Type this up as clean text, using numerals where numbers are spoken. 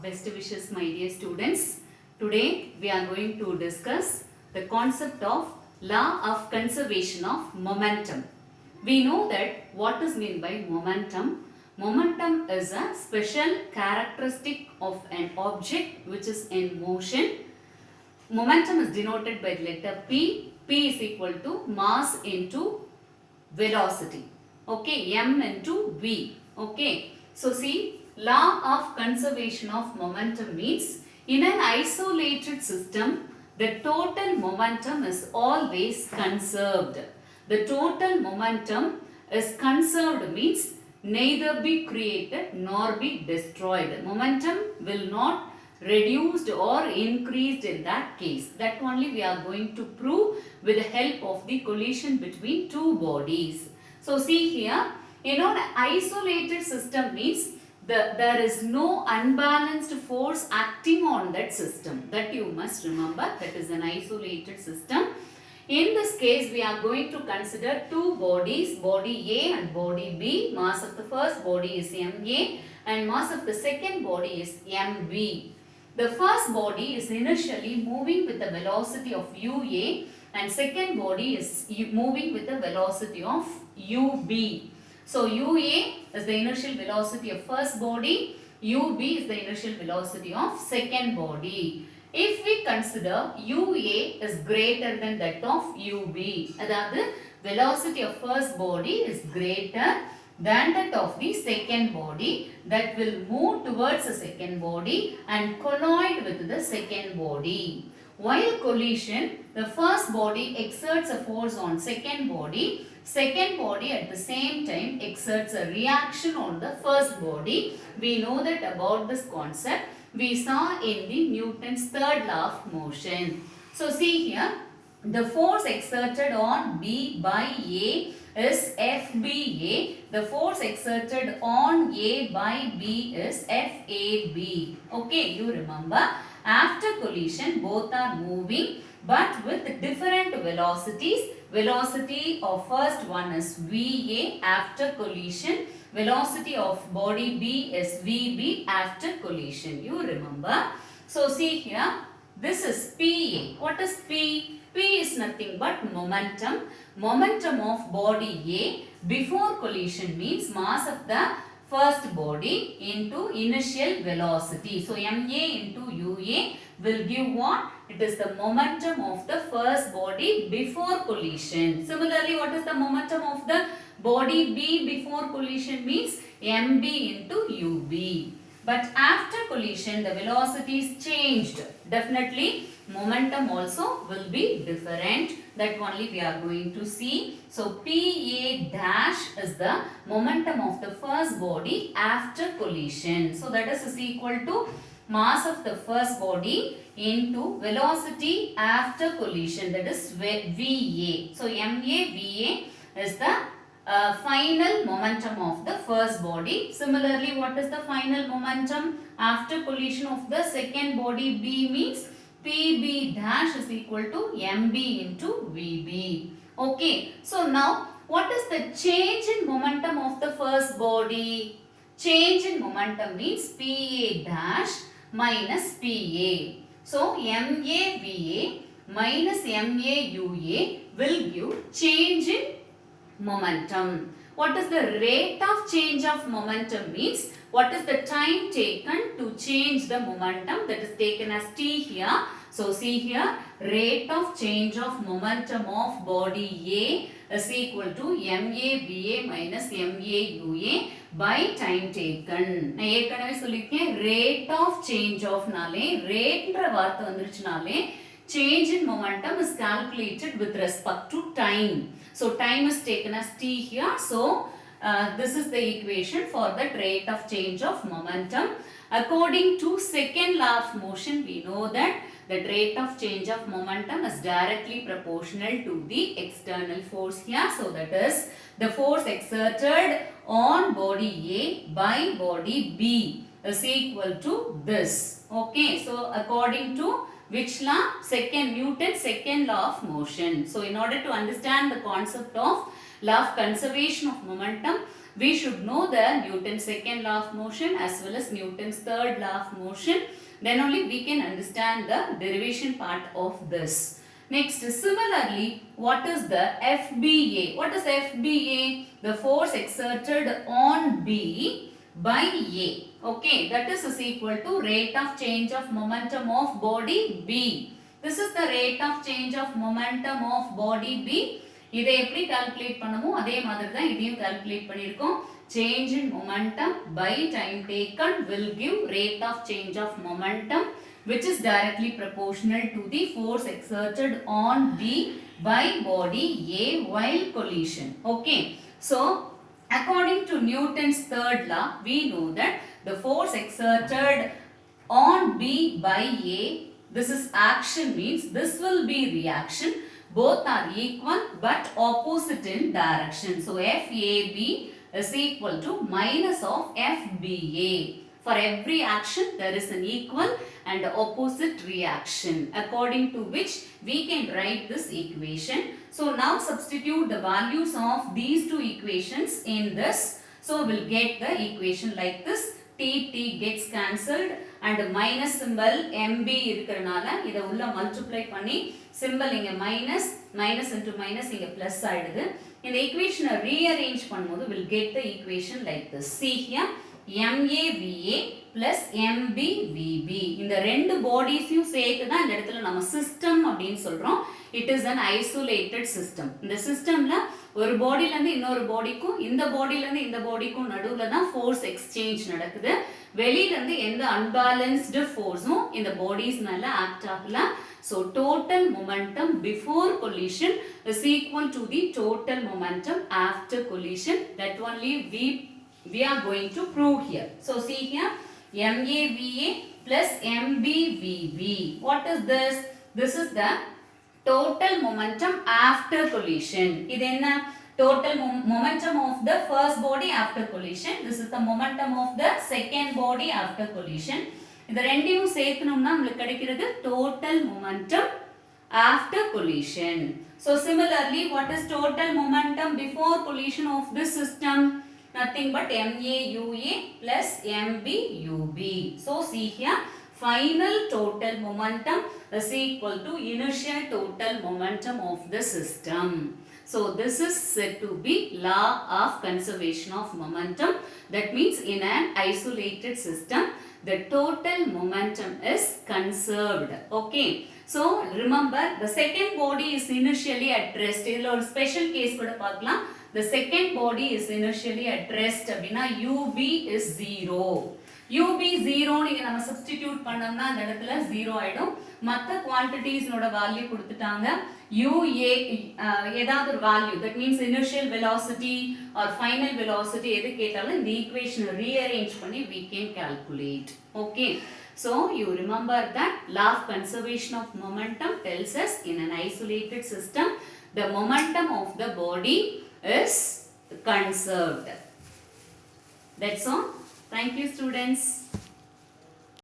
Best wishes, my dear students. Today we are going to discuss the concept of law of conservation of momentum. We know that what is meant by momentum. Momentum is a special characteristic of an object which is in motion. Momentum is denoted by the letter P. P is equal to mass into velocity. Okay, m into v. Okay, so see, law of conservation of momentum means in an isolated system the total momentum is always conserved. The total momentum is conserved means neither be created nor be destroyed. Momentum will not reduced or increased in that case. That only we are going to prove with the help of the collision between two bodies. So see here, an isolated system means there is no unbalanced force acting on that system. That you must remember, that is an isolated system. In this case, we are going to consider two bodies, body A and body B. Mass of the first body is ma and mass of the second body is mb. The first body is initially moving with the velocity of ua and second body is moving with the velocity of ub. So ua is the initial velocity of first body, ub is the initial velocity of second body. If we consider ua is greater than that of ub, அதாவது velocity of first body is greater than that of the second body, that will move towards the second body and collide with the second body. While collision, the first body exerts a force on second body at the same time exerts a reaction on the first body. We know that about this concept we saw in the Newton's third law of motion. So see here, the force exerted on B by A is FBA. The force exerted on A by B is FAB. Okay, you remember, after collision both are moving but with different velocities. Velocity of first one is VA after collision. Velocity of body B is VB after collision. You remember. So see here, this is PA. What is P? P is nothing but momentum. Momentum of body A before collision means mass of the first body into initial velocity. So MA into UA will give what? It is the momentum of the first body before collision. Similarly, what is the momentum of the body B before collision means MB into UB. But after collision, the velocity is changed. Definitely, momentum also will be different. That only we are going to see. So, PA dash is the momentum of the first body after collision. So, that is equal to mass of the first body into velocity after collision, that is VA. So, MA, VA is the final momentum of the first body. Similarly, what is the final momentum after collision of the second body B means PB dash is equal to MB into VB. Okay, so now what is the change in momentum of the first body? Change in momentum means PA dash minus PA. So, MAVA minus MAUA will give change in momentum. What is the rate of change of momentum means what is the time taken to change the momentum, that is taken as t here. So see here, rate of change of momentum of body A is equal to MAVA minus MAUA by time taken. நான் ஏற்கனவே சொல்லிருக்கேன், rate of change of நாலே rateன்ற வார்த்தை வந்துருச்சுனாலே change in momentum is calculated with respect to time. So time is taken as t here. So this is the equation for the rate of change of momentum. According to second law of motion, we know that the rate of change of momentum is directly proportional to the external force here. So that is the force exerted on body A by body B is equal to this. Okay, so according to which law? Newton's second law of motion. So in order to understand the concept of law of conservation of momentum, we should know the Newton's second law of motion as well as Newton's third law of motion. Then only we can understand the derivation part of this. Next, similarly, what is the FBA? What is FBA? The force exerted on B by A. Okay, that is equal to rate of change of momentum of body B. This is the rate of change of momentum of body B. இதை எப்படி calculate பண்ணமோ அதே மாதிரி தான் இதையும் calculate பண்ணிருக்கோம். Change in momentum by time taken will give rate of change of momentum, which is directly proportional to the force exerted on B by body A while collision. Okay. So, according to Newton's third law, we know that the force exerted on B by A, this is action, means this will be reaction. Both are equal but opposite in direction. So, FAB is equal to minus of FBA. For every action, there is an equal and opposite reaction, according to which we can write this equation. So, now substitute the values of these two equations in this. So, we'll get the equation like this. T gets cancelled and minus symbol MB இருக்கிறனால இதை உள்ள multiply பண்ணி symbol இங்க minus into minus இங்க plus ஆயிடுது. இந்த equation rearrange பண்ணும்போது we'll get the equation like this. See here, MAVA plus MBVB. இந்த ரெண்டு bodiesயும் சேர்த்து தான் இந்த இடத்துல நம்ம system அப்படின்னு சொல்றோம். It is an isolated system. இந்த systemல ஒரு பாடியில இருந்து இன்னொரு பாடிக்கும் இந்த பாடியில இருந்து இந்த பாடிக்கும் நடுவுல தான் force exchange நடக்குது. வெளியில இருந்து எந்த unbalanced forceம் இந்த bodies மேல act ஆகல. So total momentum before collision is equal to the total momentum after collision. That only we are going to prove here. So see here, MAVA plus MBVB. What is this? This is the total momentum after collision. இது என்ன? Total momentum of the first body after collision. This is the momentum of the second body after collision. இது ரெண்டையும் சேர்க்கணும்னா நமக்கு கிடைக்கிறது total momentum after collision. So similarly, what is total momentum before collision of this system? Nothing but MAUA plus MBUB. So see here, final total momentum is equal to initial total momentum of the system. So this is said to be law of conservation of momentum. That means in an isolated system, the total momentum is conserved. Okay. So remember, the second body is initially at rest. இதுல ஒரு special case கூட பார்க்கலாம். The second body is initially at rest அப்படினா UB is 0. UB 0 நீங்க நம்ம substitute பண்ணோம்னா அந்த இடத்துல 0 ஆயிடும். மத்த quantities நோட value கொடுத்துட்டாங்க. UA ஏதாவது ஒரு value, that means initial velocity or final velocity எது கேட்டாலும் இந்த equation rearrange பண்ணி we can calculate. Okay. So you remember that law of conservation of momentum tells us in an isolated system the momentum of the body is conserved. That's all. Thank you, students.